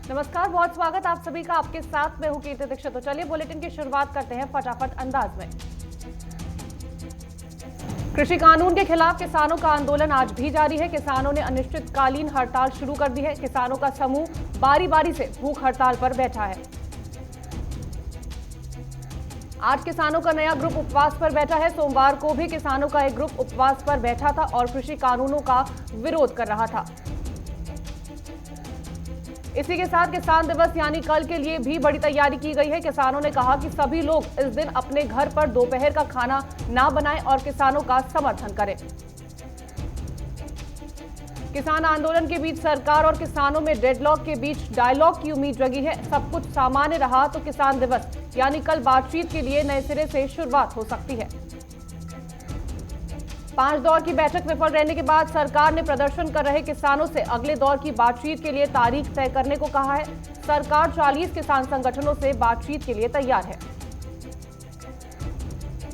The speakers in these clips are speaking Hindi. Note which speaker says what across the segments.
Speaker 1: नमस्कार, बहुत स्वागत आप सभी का। आपके साथ मैं हूं कीर्ति दीक्षित। तो चलिए बुलेटिन की शुरुआत करते हैं फटाफट अंदाज में। कृषि कानून के खिलाफ किसानों का आंदोलन आज भी जारी है। किसानों ने अनिश्चितकालीन हड़ताल शुरू कर दी है। किसानों का समूह बारी बारी से भूख हड़ताल पर बैठा है। आज किसानों का नया ग्रुप उपवास पर बैठा है। सोमवार को भी किसानों का एक ग्रुप उपवास पर बैठा था और कृषि कानूनों का विरोध कर रहा था। इसी के साथ किसान दिवस यानी कल के लिए भी बड़ी तैयारी की गई है। किसानों ने कहा कि सभी लोग इस दिन अपने घर पर दोपहर का खाना ना बनाएं और किसानों का समर्थन करें। किसान आंदोलन के बीच सरकार और किसानों में डेडलॉक के बीच डायलॉग की उम्मीद जगी है। सब कुछ सामान्य रहा तो किसान दिवस यानी कल बातचीत के लिए नए सिरे से शुरुआत हो सकती है। 5 दौर की बैठक विफल रहने के बाद सरकार ने प्रदर्शन कर रहे किसानों से अगले दौर की बातचीत के लिए तारीख तय करने को कहा है। सरकार 40 किसान संगठनों से बातचीत के लिए तैयार है।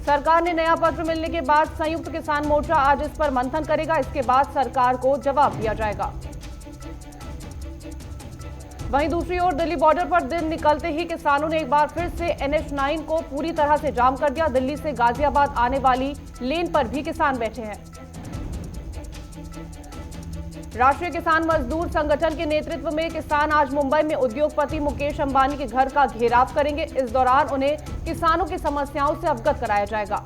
Speaker 1: सरकार ने नया पत्र मिलने के बाद संयुक्त किसान मोर्चा आज इस पर मंथन करेगा। इसके बाद सरकार को जवाब दिया जाएगा। वहीं दूसरी ओर दिल्ली बॉर्डर पर दिन निकलते ही किसानों ने एक बार फिर से NH9 को पूरी तरह से जाम कर दिया। दिल्ली से गाजियाबाद आने वाली लेन पर भी किसान बैठे हैं। राष्ट्रीय किसान मजदूर संगठन के नेतृत्व में किसान आज मुंबई में उद्योगपति मुकेश अंबानी के घर का घेराव करेंगे। इस दौरान उन्हें किसानों की समस्याओं से अवगत कराया जाएगा।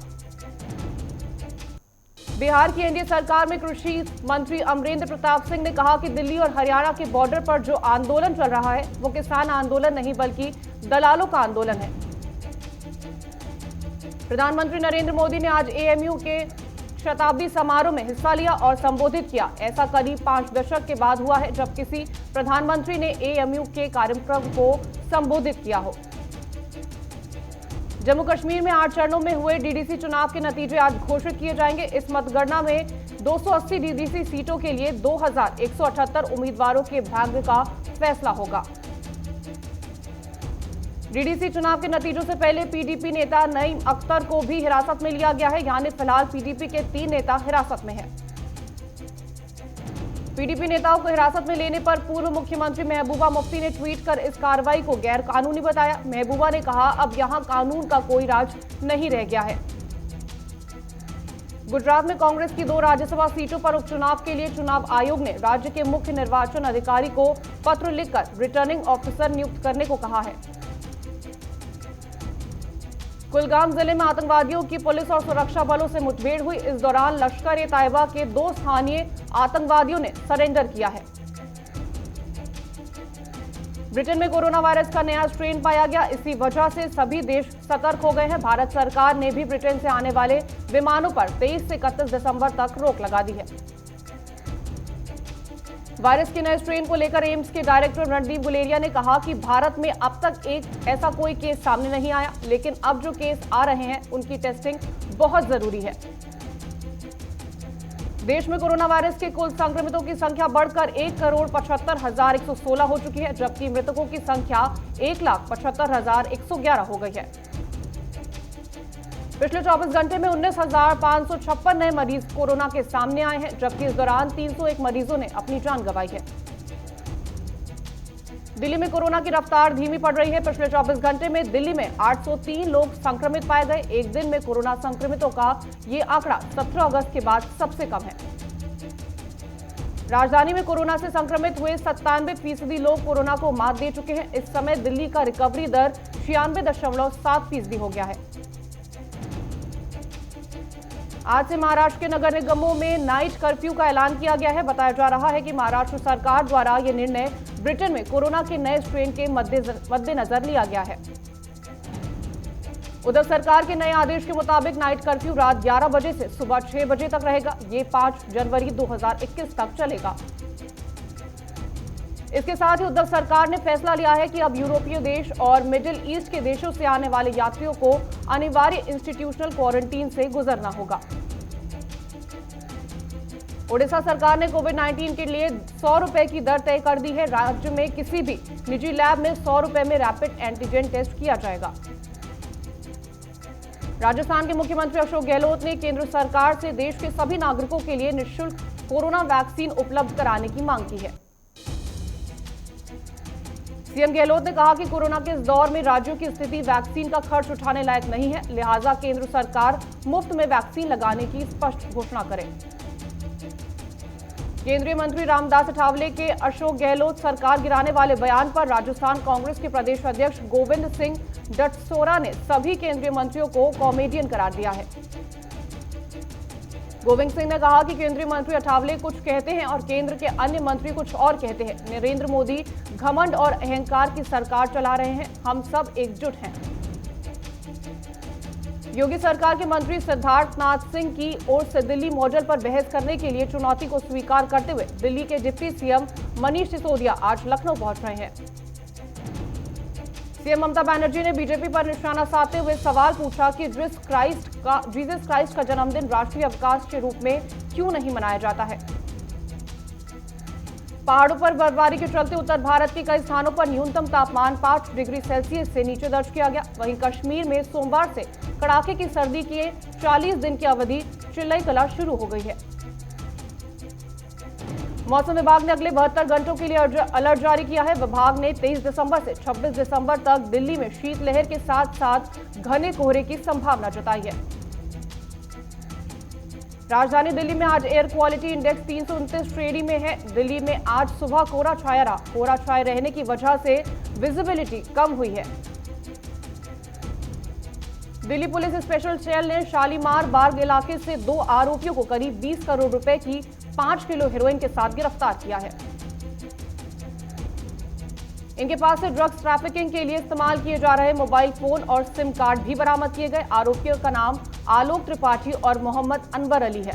Speaker 1: बिहार की एनडीए सरकार में कृषि मंत्री अमरेंद्र प्रताप सिंह ने कहा कि दिल्ली और हरियाणा के बॉर्डर पर जो आंदोलन चल रहा है वो किसान आंदोलन नहीं बल्कि दलालों का आंदोलन है। प्रधानमंत्री नरेंद्र मोदी ने आज एएमयू के शताब्दी समारोह में हिस्सा लिया और संबोधित किया। ऐसा करीब 5 दशक के बाद हुआ है जब किसी प्रधानमंत्री ने एएमयू के कार्यक्रम को संबोधित किया हो। जम्मू कश्मीर में 8 चरणों में हुए डीडीसी चुनाव के नतीजे आज घोषित किए जाएंगे। इस मतगणना में 280 डीडीसी सीटों के लिए 2178 उम्मीदवारों के भाग्य का फैसला होगा। डीडीसी चुनाव के नतीजों से पहले पीडीपी नेता नईम अख्तर को भी हिरासत में लिया गया है। यानी फिलहाल पीडीपी के 3 नेता हिरासत में हैं। पीडीपी नेताओं को हिरासत में लेने पर पूर्व मुख्यमंत्री महबूबा मुफ्ती ने ट्वीट कर इस कार्रवाई को गैर कानूनी बताया। महबूबा ने कहा, अब यहां कानून का कोई राज नहीं रह गया है। गुजरात में कांग्रेस की 2 राज्यसभा सीटों पर उपचुनाव के लिए चुनाव आयोग ने राज्य के मुख्य निर्वाचन अधिकारी को पत्र लिखकर रिटर्निंग ऑफिसर नियुक्त करने को कहा है। कुलगाम जिले में आतंकवादियों की पुलिस और सुरक्षा बलों से मुठभेड़ हुई। इस दौरान लश्कर-ए-तैयबा के 2 स्थानीय आतंकवादियों ने सरेंडर किया है। ब्रिटेन में कोरोना वायरस का नया स्ट्रेन पाया गया। इसी वजह से सभी देश सतर्क हो गए हैं। भारत सरकार ने भी ब्रिटेन से आने वाले विमानों पर 23 से 31 दिसंबर तक रोक लगा दी है। वायरस के नए स्ट्रेन को लेकर एम्स के डायरेक्टर रणदीप गुलेरिया ने कहा कि भारत में अब तक ऐसा कोई केस सामने नहीं आया, लेकिन अब जो केस आ रहे हैं उनकी टेस्टिंग बहुत जरूरी है। देश में कोरोना वायरस के कुल संक्रमितों की संख्या बढ़कर 1,75,116 हो चुकी है, जबकि मृतकों की संख्या 1,75,111 हो गई है। पिछले 24 घंटे में 19,556 नए मरीज कोरोना के सामने आए हैं, जबकि इस दौरान 301 मरीजों ने अपनी जान गंवाई है। दिल्ली में कोरोना की रफ्तार धीमी पड़ रही है। पिछले 24 घंटे में दिल्ली में 803 लोग संक्रमित पाए गए। एक दिन में कोरोना संक्रमितों का ये आंकड़ा 17 अगस्त के बाद सबसे कम है। राजधानी में कोरोना से संक्रमित हुए 97% लोग कोरोना को मात दे चुके हैं। इस समय दिल्ली का रिकवरी दर 96.7% हो गया है। आज से महाराष्ट्र के नगर निगमों में नाइट कर्फ्यू का ऐलान किया गया है। बताया जा रहा है कि महाराष्ट्र सरकार द्वारा यह निर्णय ब्रिटेन में कोरोना के नए स्ट्रेन के मद्देनजर लिया गया है। उधर सरकार के नए आदेश के मुताबिक नाइट कर्फ्यू रात 11 बजे से सुबह 6 बजे तक रहेगा। ये 5 जनवरी 2021 तक चलेगा। इसके साथ ही उद्धव सरकार ने फैसला लिया है कि अब यूरोपीय देश और मिडिल ईस्ट के देशों से आने वाले यात्रियों को अनिवार्य इंस्टीट्यूशनल क्वारंटीन से गुजरना होगा। ओडिशा सरकार ने कोविड-19 के लिए 100 रुपए की दर तय कर दी है। राज्य में किसी भी निजी लैब में 100 रुपए में रैपिड एंटीजन टेस्ट किया जाएगा। राजस्थान के मुख्यमंत्री अशोक गहलोत ने केंद्र सरकार से देश के सभी नागरिकों के लिए निःशुल्क कोरोना वैक्सीन उपलब्ध कराने की मांग की है। सीएम गहलोत ने कहा कि कोरोना के इस दौर में राज्यों की स्थिति वैक्सीन का खर्च उठाने लायक नहीं है, लिहाजा केंद्र सरकार मुफ्त में वैक्सीन लगाने की स्पष्ट घोषणा करे। केंद्रीय मंत्री रामदास अठावले के अशोक गहलोत सरकार गिराने वाले बयान पर राजस्थान कांग्रेस के प्रदेश अध्यक्ष गोविंद सिंह डटसोरा ने सभी केंद्रीय मंत्रियों को कॉमेडियन करार दिया है। गोविंद सिंह ने कहा कि केंद्रीय मंत्री अठावले कुछ कहते हैं और केंद्र के अन्य मंत्री कुछ और कहते हैं। नरेंद्र मोदी घमंड और अहंकार की सरकार चला रहे हैं, हम सब एकजुट हैं। योगी सरकार के मंत्री सिद्धार्थनाथ सिंह की ओर से दिल्ली मॉडल पर बहस करने के लिए चुनौती को स्वीकार करते हुए दिल्ली के डिप्टी सीएम मनीष सिसोदिया आज लखनऊ पहुंच रहे हैं। सीएम ममता बनर्जी ने बीजेपी पर निशाना साधते हुए सवाल पूछा कि जीसस क्राइस्ट का जन्मदिन राष्ट्रीय अवकाश के रूप में क्यों नहीं मनाया जाता है। पहाड़ों पर बर्फबारी के चलते उत्तर भारत के कई स्थानों पर न्यूनतम तापमान 5 डिग्री सेल्सियस से नीचे दर्ज किया गया। वहीं कश्मीर में सोमवार से कड़ाके की सर्दी के 40 दिन की अवधि चिल्लई कला शुरू हो गई है। मौसम विभाग ने अगले 72 घंटों के लिए अलर्ट जारी किया है। विभाग ने 23 दिसंबर से 26 दिसंबर तक दिल्ली में शीतलहर के साथ साथ घने कोहरे की संभावना जताई है। राजधानी दिल्ली में आज एयर क्वालिटी इंडेक्स 329 श्रेणी में है। दिल्ली में आज सुबह कोहरा छाया रहा। कोहरा छाए रहने की वजह से विजिबिलिटी कम हुई है। दिल्ली पुलिस स्पेशल सेल ने शालीमार बाग इलाके से 2 आरोपियों को करीब 20 करोड़ रुपए की 5 किलो हेरोइन के साथ गिरफ्तार किया है। इनके पास से ड्रग्स ट्रैफिकिंग के लिए इस्तेमाल किए जा रहे मोबाइल फोन और सिम कार्ड भी बरामद किए गए। आरोपियों का नाम आलोक त्रिपाठी और मोहम्मद अनवर अली है।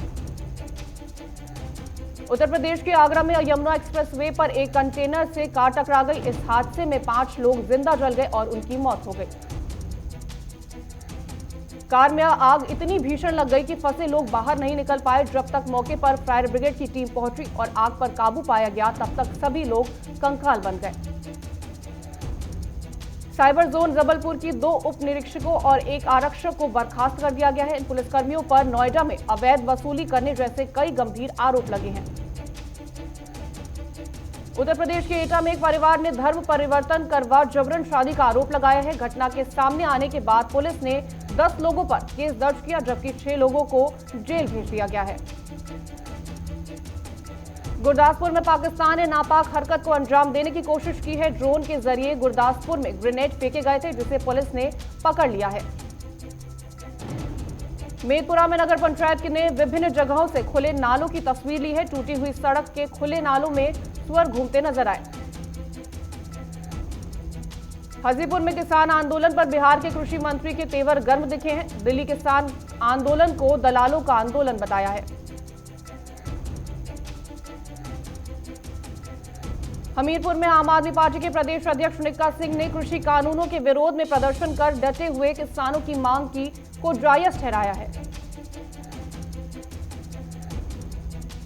Speaker 1: उत्तर प्रदेश के आगरा में यमुना एक्सप्रेसवे पर एक कंटेनर से कार टकरा गई। इस हादसे में 5 लोग जिंदा जल गए और उनकी मौत हो गई। कार में आग इतनी भीषण लग गई कि फंसे लोग बाहर नहीं निकल पाए। जब तक मौके पर फायर ब्रिगेड की टीम पहुंची और आग पर काबू पाया गया, तब तक सभी लोग कंकाल बन गए। साइबर जोन जबलपुर की 2 उप निरीक्षकों और 1 आरक्षक को बर्खास्त कर दिया गया है। इन पुलिसकर्मियों पर नोएडा में अवैध वसूली करने जैसे कई गंभीर आरोप लगे हैं। उत्तर प्रदेश के एटा में एक परिवार ने धर्म परिवर्तन करवा जबरन शादी का आरोप लगाया है। घटना के सामने आने के बाद पुलिस ने 10 लोगों पर केस दर्ज किया, जबकि 6 लोगों को जेल भेज दिया गया है। गुरदासपुर में पाकिस्तान ने नापाक हरकत को अंजाम देने की कोशिश की है। ड्रोन के जरिए गुरदासपुर में ग्रेनेड फेंके गए थे, जिसे पुलिस ने पकड़ लिया है। मेदपुरा में नगर पंचायत ने विभिन्न जगहों से खुले नालों की तस्वीर ली है। टूटी हुई सड़क के खुले नालों में सुअर घूमते नजर आए। हाजीपुर में किसान आंदोलन पर बिहार के कृषि मंत्री के तेवर गर्म दिखे हैं। दिल्ली किसान आंदोलन को दलालों का आंदोलन बताया है। हमीरपुर में आम आदमी पार्टी के प्रदेश अध्यक्ष निक्का सिंह ने कृषि कानूनों के विरोध में प्रदर्शन कर डटे हुए किसानों की मांग को जायज ठहराया है।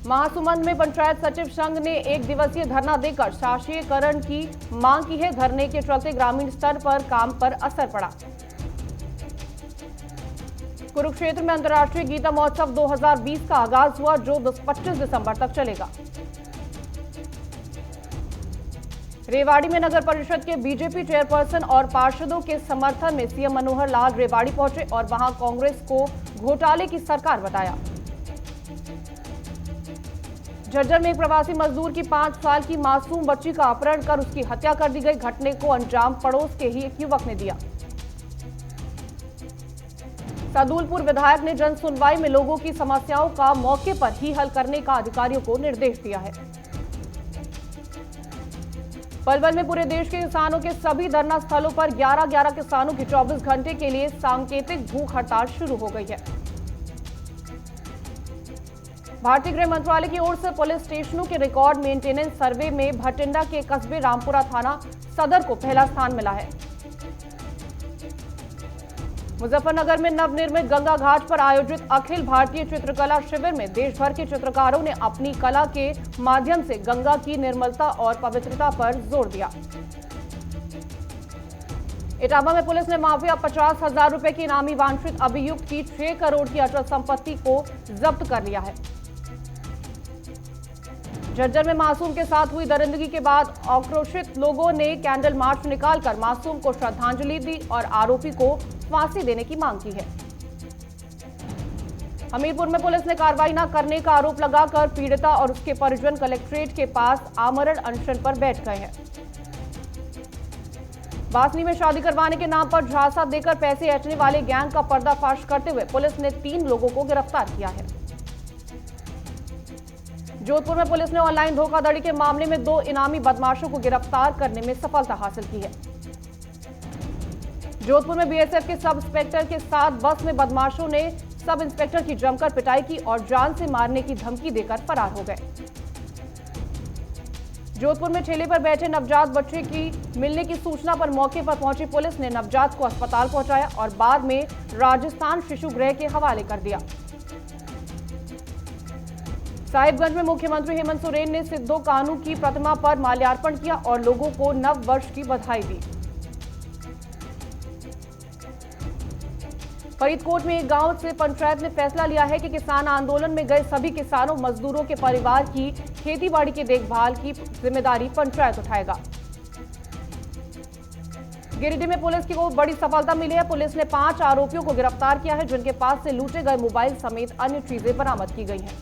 Speaker 1: महासुमंद में पंचायत सचिव संघ ने 1 दिवसीय धरना देकर शासकीयकरण की मांग की है। धरने के चलते ग्रामीण स्तर पर काम पर असर पड़ा। कुरुक्षेत्र में अंतर्राष्ट्रीय गीता महोत्सव 2020 का आगाज हुआ, जो 25 दिसंबर तक चलेगा। रेवाड़ी में नगर परिषद के बीजेपी चेयरपर्सन और पार्षदों के समर्थन में सीएम मनोहर लाल रेवाड़ी पहुंचे और वहां कांग्रेस को घोटाले की सरकार बताया। झज्जर में एक प्रवासी मजदूर की 5 साल की मासूम बच्ची का अपहरण कर उसकी हत्या कर दी गई। घटने को अंजाम पड़ोस के ही एक युवक ने दिया। सदुलपुर विधायक ने जन सुनवाई में लोगों की समस्याओं का मौके पर ही हल करने का अधिकारियों को निर्देश दिया है। पलवल में पूरे देश के किसानों के सभी धरना स्थलों पर 11 किसानों की 24 घंटे के लिए सांकेतिक भूख हड़ताल शुरू हो गई है। भारतीय गृह मंत्रालय की ओर से पुलिस स्टेशनों के रिकॉर्ड मेंटेनेंस सर्वे में भटिंडा के कस्बे रामपुरा थाना सदर को पहला स्थान मिला है। मुजफ्फरनगर में नवनिर्मित गंगा घाट पर आयोजित अखिल भारतीय चित्रकला शिविर में देश भर के चित्रकारों ने अपनी कला के माध्यम से गंगा की निर्मलता और पवित्रता पर जोर दिया। इटावा में पुलिस ने माफिया 50,000 रुपए की इनामी वांछित अभियुक्त की 6 करोड़ की अचल संपत्ति को जब्त कर लिया है। झज्जर में मासूम के साथ हुई दरिंदगी के बाद आक्रोशित लोगों ने कैंडल मार्च निकालकर मासूम को श्रद्धांजलि दी और आरोपी को फांसी देने की मांग की है। हमीरपुर में पुलिस ने कार्रवाई न करने का आरोप लगाकर पीड़िता और उसके परिजन कलेक्ट्रेट के पास आमरण अनशन पर बैठ गए हैं। वासनी में शादी करवाने के नाम पर झांसा देकर पैसे ऐंठने वाले गैंग का पर्दाफाश करते हुए पुलिस ने 3 लोगों को गिरफ्तार किया है। जोधपुर में पुलिस ने ऑनलाइन धोखाधड़ी के मामले में 2 इनामी बदमाशों को गिरफ्तार करने में सफलता हासिल की है। जोधपुर में बीएसएफ के सब इंस्पेक्टर के साथ बस में बदमाशों ने सब इंस्पेक्टर की जमकर पिटाई की और जान से मारने की धमकी देकर फरार हो गए। जोधपुर में ठेले पर बैठे नवजात बच्चे की मिलने की सूचना पर मौके पर पहुंची पुलिस ने नवजात को अस्पताल पहुंचाया और बाद में राजस्थान शिशु गृह के हवाले कर दिया। साहिबगंज में मुख्यमंत्री हेमंत सोरेन ने सिद्धो कान्हू की प्रतिमा पर माल्यार्पण किया और लोगों को नव वर्ष की बधाई दी। फरीदकोट में एक गांव से पंचायत ने फैसला लिया है कि किसान आंदोलन में गए सभी किसानों मजदूरों के परिवार की खेतीबाड़ी की देखभाल की जिम्मेदारी पंचायत उठाएगा। गिरिडीह में पुलिस की को बड़ी सफलता मिली है। पुलिस ने 5 आरोपियों को गिरफ्तार किया है जिनके पास से लूटे गए मोबाइल समेत अन्य चीजें बरामद की गई हैं।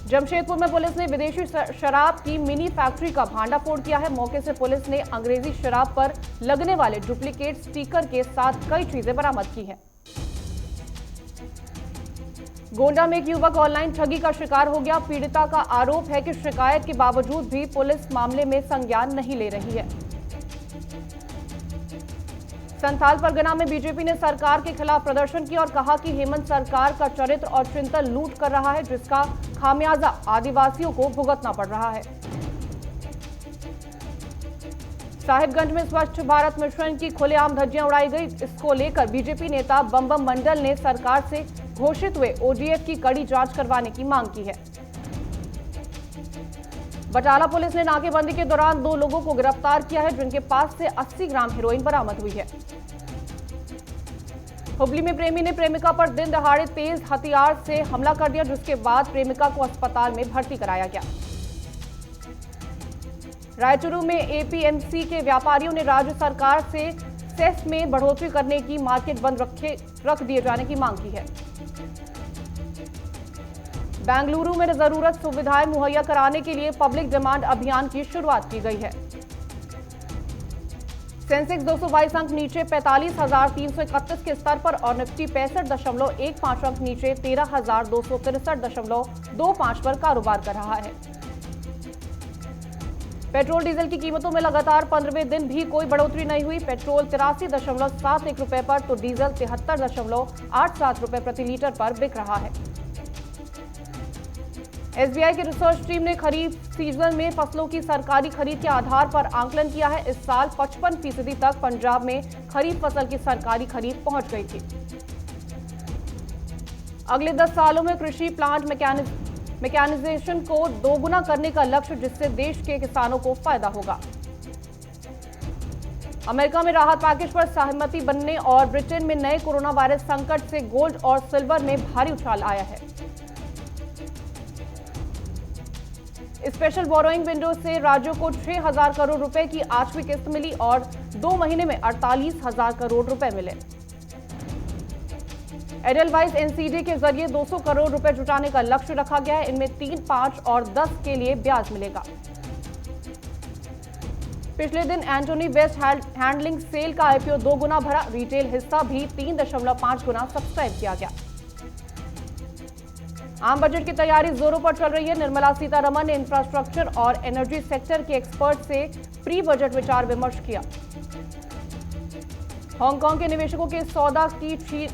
Speaker 1: जमशेदपुर में पुलिस ने विदेशी शराब की मिनी फैक्ट्री का भांडाफोड़ किया है। मौके से पुलिस ने अंग्रेजी शराब पर लगने वाले डुप्लीकेट स्टिकर के साथ कई चीजें बरामद की हैं। गोंडा में एक युवक ऑनलाइन ठगी का शिकार हो गया। पीड़िता का आरोप है कि शिकायत के बावजूद भी पुलिस मामले में संज्ञान नहीं ले रही है। संथाल परगना में बीजेपी ने सरकार के खिलाफ प्रदर्शन किया और कहा कि हेमंत सरकार का चरित्र और चिंतन लूट कर रहा है जिसका खामियाजा आदिवासियों को भुगतना पड़ रहा है। साहिबगंज में स्वच्छ भारत मिशन की खुलेआम धज्जियां उड़ाई गई। इसको लेकर बीजेपी नेता बम मंडल ने सरकार से घोषित हुए ओडीएफ की कड़ी जांच करवाने की मांग की है। बटाला पुलिस ने नाकेबंदी के दौरान 2 लोगों को गिरफ्तार किया है जिनके पास से 80 ग्राम हेरोइन बरामद हुई है। हुबली में प्रेमी ने प्रेमिका पर दिन दहाड़े तेज हथियार से हमला कर दिया जिसके बाद प्रेमिका को अस्पताल में भर्ती कराया गया। रायचूरू में एपीएमसी के व्यापारियों ने राज्य सरकार से सेस में बढ़ोतरी करने की मार्केट बंद रख दिए जाने की मांग की है। बेंगलुरु में जरूरत सुविधाएं मुहैया कराने के लिए पब्लिक डिमांड अभियान की शुरुआत की गई है। सेंसेक्स 222 अंक नीचे 45,331 के स्तर पर और निफ्टी 65.15 अंक नीचे 13,263.25 पर कारोबार कर रहा है। पेट्रोल डीजल की कीमतों में लगातार 15वें दिन भी कोई बढ़ोतरी नहीं हुई। पेट्रोल 83.71 रुपए पर तो डीजल 73.87 रुपए प्रति लीटर पर बिक रहा है। एसबीआई की रिसर्च टीम ने खरीफ सीजन में फसलों की सरकारी खरीद के आधार पर आंकलन किया है। इस साल 55% तक पंजाब में खरीफ फसल की सरकारी खरीद पहुंच गई थी। अगले 10 सालों में कृषि प्लांट मैकेनाइजेशन को दोगुना करने का लक्ष्य जिससे देश के किसानों को फायदा होगा। अमेरिका में राहत पैकेज पर सहमति बनने और ब्रिटेन में नए कोरोना वायरस संकट से गोल्ड और सिल्वर में भारी उछाल आया है। स्पेशल बोरोइंग विंडो से राज्यों को 6,000 करोड़ रुपए की 8वीं किस्त मिली और 2 महीने में 48,000 करोड़ रुपए मिले। एडेलवाइस एनसीडी के जरिए 200 करोड़ रुपए जुटाने का लक्ष्य रखा गया है। इनमें 3, 5 और 10 के लिए ब्याज मिलेगा। पिछले दिन एंटोनी वेस्ट हैंडलिंग सेल का आईपीओ 2 गुना भरा। रिटेल हिस्सा भी 3.5 गुना सब्सक्राइब किया गया। आम बजट की तैयारी जोरों पर चल रही है। निर्मला सीतारमण ने इंफ्रास्ट्रक्चर और एनर्जी सेक्टर के एक्सपर्ट से प्री बजट विचार विमर्श किया। हांगकांग के निवेशकों के सौदा की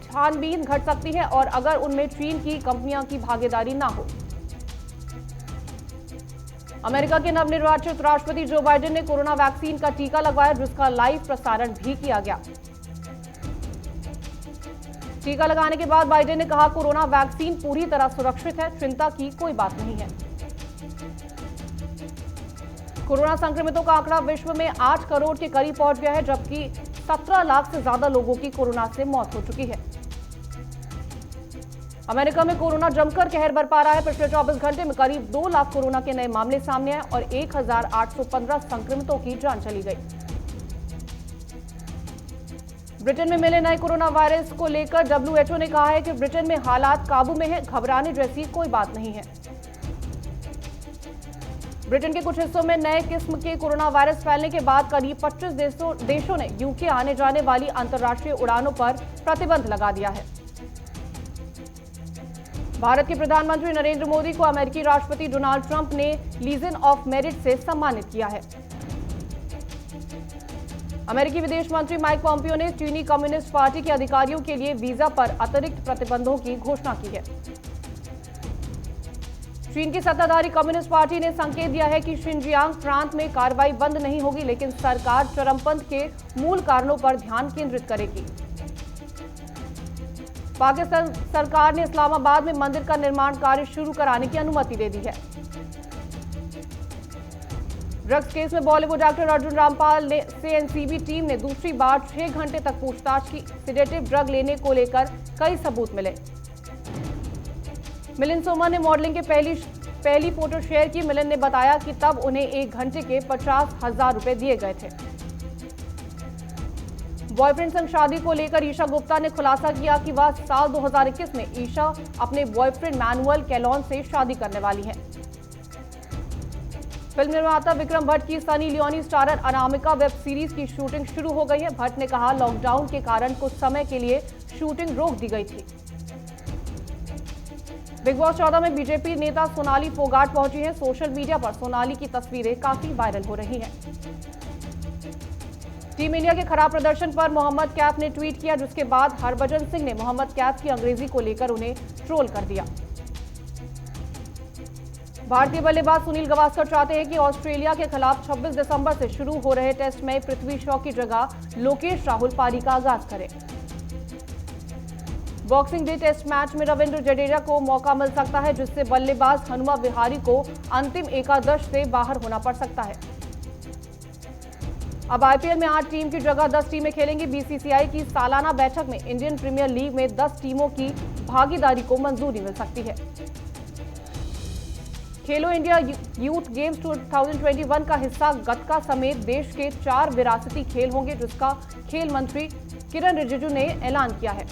Speaker 1: छानबीन घट सकती है और अगर उनमें चीन की कंपनियों की भागीदारी ना हो। अमेरिका के नवनिर्वाचित राष्ट्रपति जो बाइडेन ने कोरोना वैक्सीन का टीका लगवाया जिसका लाइव प्रसारण भी किया गया। टीका लगाने के बाद बाइडेन ने कहा कोरोना वैक्सीन पूरी तरह सुरक्षित है, चिंता की कोई बात नहीं है। कोरोना संक्रमितों का आंकड़ा विश्व में 8 करोड़ के करीब पहुंच गया है जबकि 17 लाख से ज्यादा लोगों की कोरोना से मौत हो चुकी है। अमेरिका में कोरोना जमकर कहर बरपा रहा है। पिछले 24 घंटे में करीब 2 लाख कोरोना के नए मामले सामने आए और 1815 संक्रमितों की जान चली गई। ब्रिटेन में मिले नए कोरोना वायरस को लेकर WHO ने कहा है कि ब्रिटेन में हालात काबू में है, घबराने जैसी कोई बात नहीं है। ब्रिटेन के कुछ हिस्सों में नए किस्म के कोरोना वायरस फैलने के बाद करीब 25 देशों ने यूके आने जाने वाली अंतर्राष्ट्रीय उड़ानों पर प्रतिबंध लगा दिया है। भारत के प्रधानमंत्री नरेंद्र मोदी को अमेरिकी राष्ट्रपति डोनाल्ड ट्रंप ने लीजन ऑफ मेरिट से सम्मानित किया है। अमेरिकी विदेश मंत्री माइक पॉम्पियो ने चीनी कम्युनिस्ट पार्टी के अधिकारियों के लिए वीजा पर अतिरिक्त प्रतिबंधों की घोषणा की है। चीन की सत्ताधारी कम्युनिस्ट पार्टी ने संकेत दिया है कि शिनजियांग प्रांत में कार्रवाई बंद नहीं होगी, लेकिन सरकार चरमपंथ के मूल कारणों पर ध्यान केंद्रित करेगी। पाकिस्तान सरकार ने इस्लामाबाद में मंदिर का निर्माण कार्य शुरू कराने की अनुमति दे दी है। ड्रग्स केस में बॉलीवुड एक्टर अर्जुन रामपाल से एनसीबी टीम ने दूसरी बार 6 घंटे तक पूछताछ की। सिडेटिव ड्रग लेने को लेकर कई सबूत मिले। मिलिंद सोमन ने मॉडलिंग के पहली फोटो शेयर की। मिलिंद ने बताया कि तब उन्हें 1 घंटे के 50,000 रुपए दिए गए थे। बॉयफ्रेंड संग शादी को लेकर ईशा गुप्ता ने खुलासा किया कि वह साल 2021 में ईशा अपने बॉयफ्रेंड मैनुअल कैलॉन से शादी करने वाली हैं। फिल्म निर्माता विक्रम भट्ट की Sunny Leone starrer Anamika web series की शूटिंग शुरू हो गई है। भट्ट ने कहा, लॉकडाउन के कारण कुछ समय के लिए शूटिंग रोक दी गई थी। बिग बॉस 14 में बीजेपी नेता सोनाली फोगाट पहुंची हैं। सोशल मीडिया पर सोनाली की तस्वीरें काफी वायरल हो रही हैं। टीम इंडिया के खराब प्रदर्शन पर मोहम्मद कैफ ने ट्वीट किया, जिसके बाद हरभजन सिंह ने मोहम्मद कैफ की अंग्रेजी को लेकर उन्हें ट्रोल कर दिया। भारतीय बल्लेबाज सुनील गावस्कर चाहते हैं कि ऑस्ट्रेलिया के खिलाफ 26 दिसंबर से शुरू हो रहे टेस्ट में पृथ्वी शॉ की जगह लोकेश राहुल पारी का आगाज करें। बॉक्सिंग डे टेस्ट मैच में रविंद्र जडेजा को मौका मिल सकता है, जिससे बल्लेबाज हनुमा विहारी को अंतिम एकादश से बाहर होना पड़ सकता है। अब आईपीएल में 8 टीम की जगह 10 टीमें खेलेंगी। बीसीसीआई की सालाना बैठक में इंडियन प्रीमियर लीग में 10 टीमों की भागीदारी को मंजूरी मिल सकती है। खेलो इंडिया यूथ गेम्स 2021 का हिस्सा गतका समेत देश के 4 विरासती खेल होंगे, जिसका खेल मंत्री किरण रिजिजू ने ऐलान किया है।